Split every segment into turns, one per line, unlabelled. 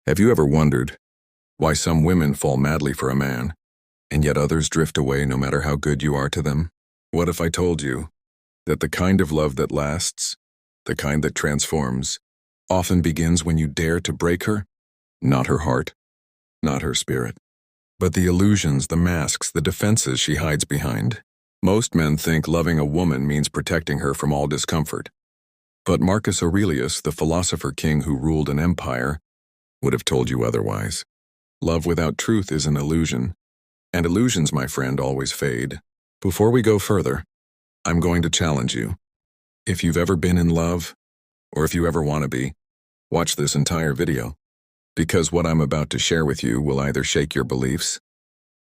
Have you ever wondered why some women fall madly for a man, and yet others drift away no matter how good you are to them? What if I told you that the kind of love that lasts, the kind that transforms, often begins when you dare to break her? Not her heart, not her spirit, but the illusions, the masks, the defenses she hides behind. Most men think loving a woman means protecting her from all discomfort. But Marcus Aurelius, the philosopher king who ruled an empire, would have told you otherwise. Love without truth is an illusion, and illusions, my friend, always fade. Before we go further, I'm going to challenge you. If you've ever been in love, or if you ever want to be, watch this entire video, because what I'm about to share with you will either shake your beliefs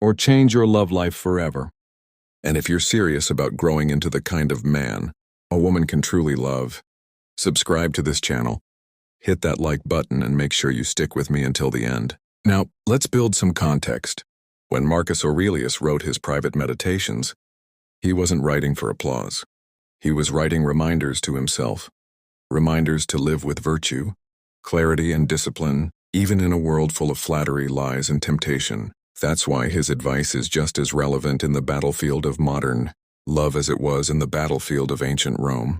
or change your love life forever. And if you're serious about growing into the kind of man a woman can truly love, subscribe to this channel, hit that like button, and make sure you stick with me until the end. Now, let's build some context. When Marcus Aurelius wrote his private meditations, he wasn't writing for applause. He was writing reminders to himself, reminders to live with virtue, clarity, and discipline, even in a world full of flattery, lies, and temptation. That's why his advice is just as relevant in the battlefield of modern love as it was in the battlefield of ancient Rome.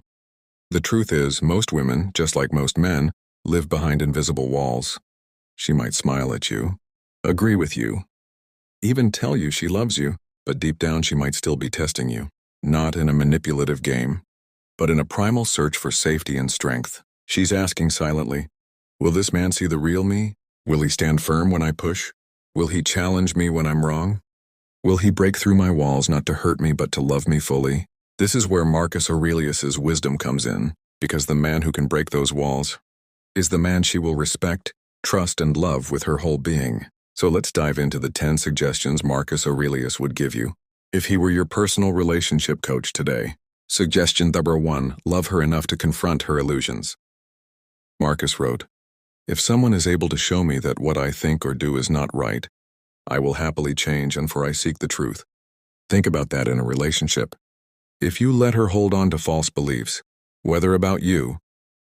The truth is, most women, just like most men, live behind invisible walls. She might smile at you, agree with you, even tell you she loves you, but deep down she might still be testing you. Not in a manipulative game, but in a primal search for safety and strength. She's asking silently, will this man see the real me? Will he stand firm when I push? Will he challenge me when I'm wrong? Will he break through my walls not to hurt me but to love me fully? This is where Marcus Aurelius's wisdom comes in, because the man who can break those walls is the man she will respect, trust, and love with her whole being. So let's dive into the 10 suggestions Marcus Aurelius would give you if he were your personal relationship coach today. Suggestion number 1, love her enough to confront her illusions. Marcus wrote, if someone is able to show me that what I think or do is not right, I will happily change, and for I seek the truth. Think about that in a relationship. If you let her hold on to false beliefs, whether about you,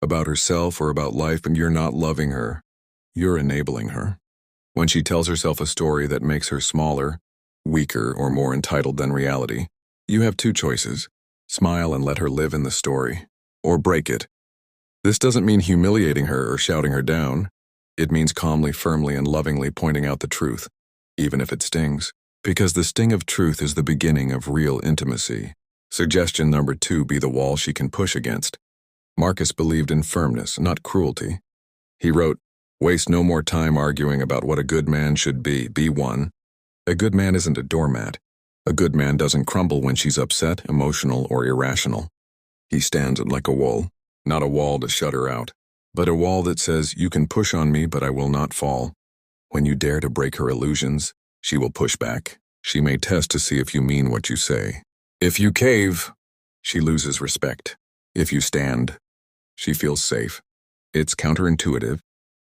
about herself, or about life, and you're not loving her, you're enabling her. When she tells herself a story that makes her smaller, weaker, or more entitled than reality, you have two choices: smile and let her live in the story, or break it. This doesn't mean humiliating her or shouting her down. It means calmly, firmly, and lovingly pointing out the truth, even if it stings, because the sting of truth is the beginning of real intimacy. Suggestion number 2, be the wall she can push against. Marcus believed in firmness, not cruelty. He wrote, waste no more time arguing about what a good man should be. Be one. A good man isn't a doormat. A good man doesn't crumble when she's upset, emotional, or irrational. He stands like a wall, not a wall to shut her out, but a wall that says, you can push on me, but I will not fall. When you dare to break her illusions, she will push back. She may test to see if you mean what you say. If you cave, she loses respect. If you stand, she feels safe. It's counterintuitive,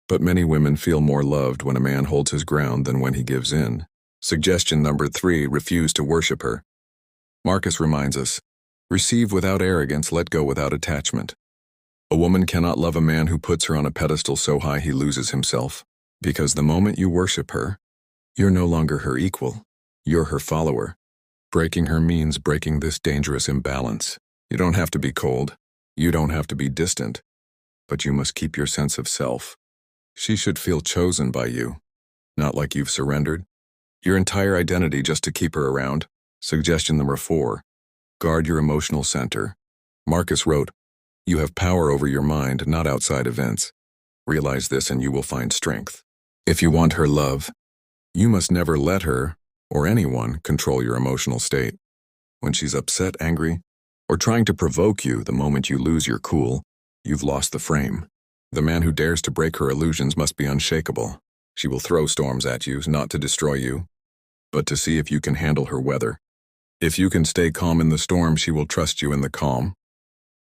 but many women feel more loved when a man holds his ground than when he gives in. Suggestion number 3, refuse to worship her. Marcus reminds us, receive without arrogance, let go without attachment. A woman cannot love a man who puts her on a pedestal so high he loses himself, because the moment you worship her, you're no longer her equal, you're her follower. Breaking her means breaking this dangerous imbalance. You don't have to be cold, you don't have to be distant, but you must keep your sense of self. She should feel chosen by you, not like you've surrendered your entire identity just to keep her around. Suggestion number 4, guard your emotional center. Marcus wrote, you have power over your mind, not outside events. Realize this and you will find strength. If you want her love, you must never let her, or anyone, control your emotional state. When she's upset, angry, or trying to provoke you, the moment you lose your cool, you've lost the frame. The man who dares to break her illusions must be unshakable. She will throw storms at you, not to destroy you, but to see if you can handle her weather. If you can stay calm in the storm, she will trust you in the calm.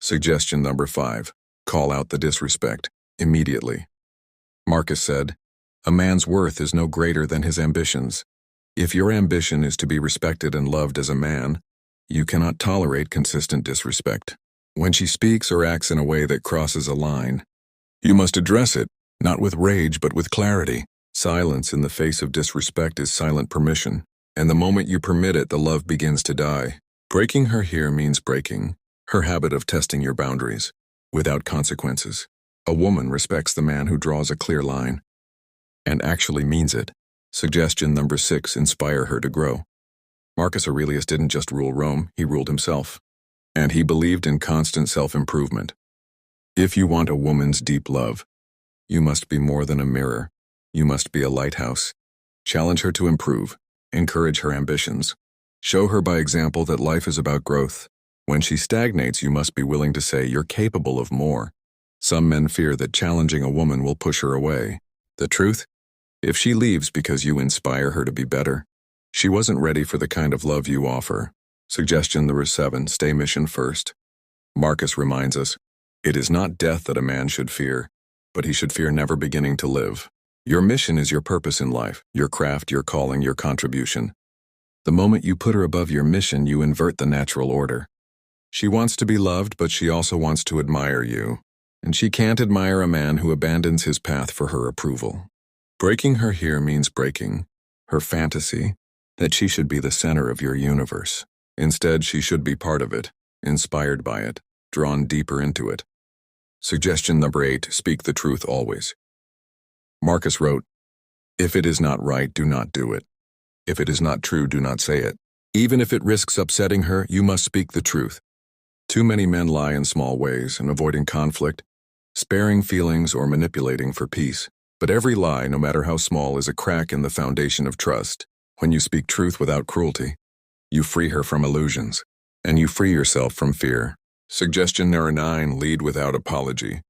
Suggestion number 5, call out the disrespect immediately. Marcus said, a man's worth is no greater than his ambitions. If your ambition is to be respected and loved as a man, you cannot tolerate consistent disrespect. When she speaks or acts in a way that crosses a line, you must address it, Not with rage, but with clarity. Silence in the face of disrespect is silent permission, and the moment you permit it, the love begins to die. Breaking her here means breaking her habit of testing your boundaries without consequences. A woman respects the man who draws a clear line and actually means it. Suggestion number 6, inspire her to grow. Marcus Aurelius didn't just rule Rome, he ruled himself. And he believed in constant self-improvement. If you want a woman's deep love, you must be more than a mirror. You must be a lighthouse. Challenge her to improve. Encourage her ambitions. Show her by example that life is about growth. When she stagnates, you must be willing to say you're capable of more. Some men fear that challenging a woman will push her away. The truth? If she leaves because you inspire her to be better, she wasn't ready for the kind of love you offer. Suggestion number 7, stay mission first. Marcus reminds us, it is not death that a man should fear, but he should fear never beginning to live. Your mission is your purpose in life, your craft, your calling, your contribution. The moment you put her above your mission, you invert the natural order. She wants to be loved, but she also wants to admire you. And she can't admire a man who abandons his path for her approval. Breaking her here means breaking her fantasy that she should be the center of your universe. Instead, she should be part of it, inspired by it, drawn deeper into it. Suggestion number 8, speak the truth always. Marcus wrote, if it is not right, do not do it. If it is not true, do not say it. Even if it risks upsetting her, you must speak the truth. Too many men lie in small ways and avoiding conflict, sparing feelings or manipulating for peace. But every lie, no matter how small, is a crack in the foundation of trust. When you speak truth without cruelty, you free her from illusions, and you free yourself from fear. Suggestion number 9, lead without apology.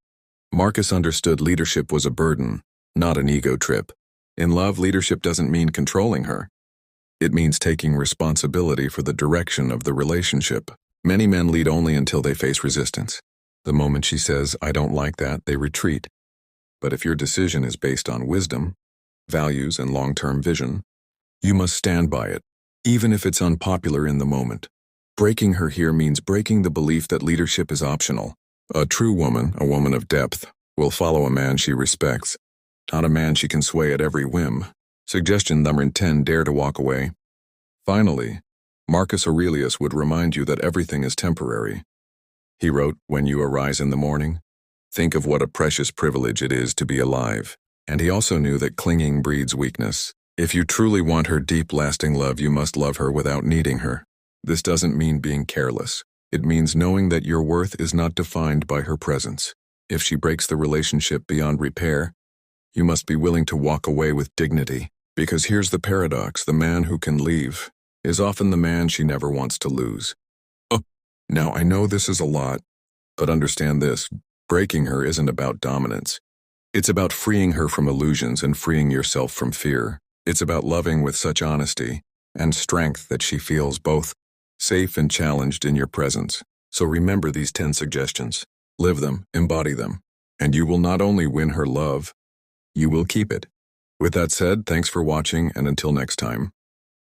Marcus understood leadership was a burden, not an ego trip. In love, leadership doesn't mean controlling her. It means taking responsibility for the direction of the relationship. Many men lead only until they face resistance. The moment she says, I don't like that, they retreat. But if your decision is based on wisdom, values, and long-term vision, you must stand by it, even if it's unpopular in the moment. Breaking her here means breaking the belief that leadership is optional. A true woman, a woman of depth, will follow a man she respects, not a man she can sway at every whim. Suggestion number 10, dare to walk away. Finally, Marcus Aurelius would remind you that everything is temporary. He wrote, when you arise in the morning, think of what a precious privilege it is to be alive. And he also knew that clinging breeds weakness. If you truly want her deep, lasting love, you must love her without needing her. This doesn't mean being careless. It means knowing that your worth is not defined by her presence. If she breaks the relationship beyond repair, you must be willing to walk away with dignity. Because here's the paradox, the man who can leave is often the man she never wants to lose. Oh, now I know this is a lot, but understand this, breaking her isn't about dominance. It's about freeing her from illusions and freeing yourself from fear. It's about loving with such honesty and strength that she feels both safe and challenged in your presence. So remember these 10 suggestions. Live them, embody them, and you will not only win her love, you will keep it. With that said, thanks for watching, and until next time.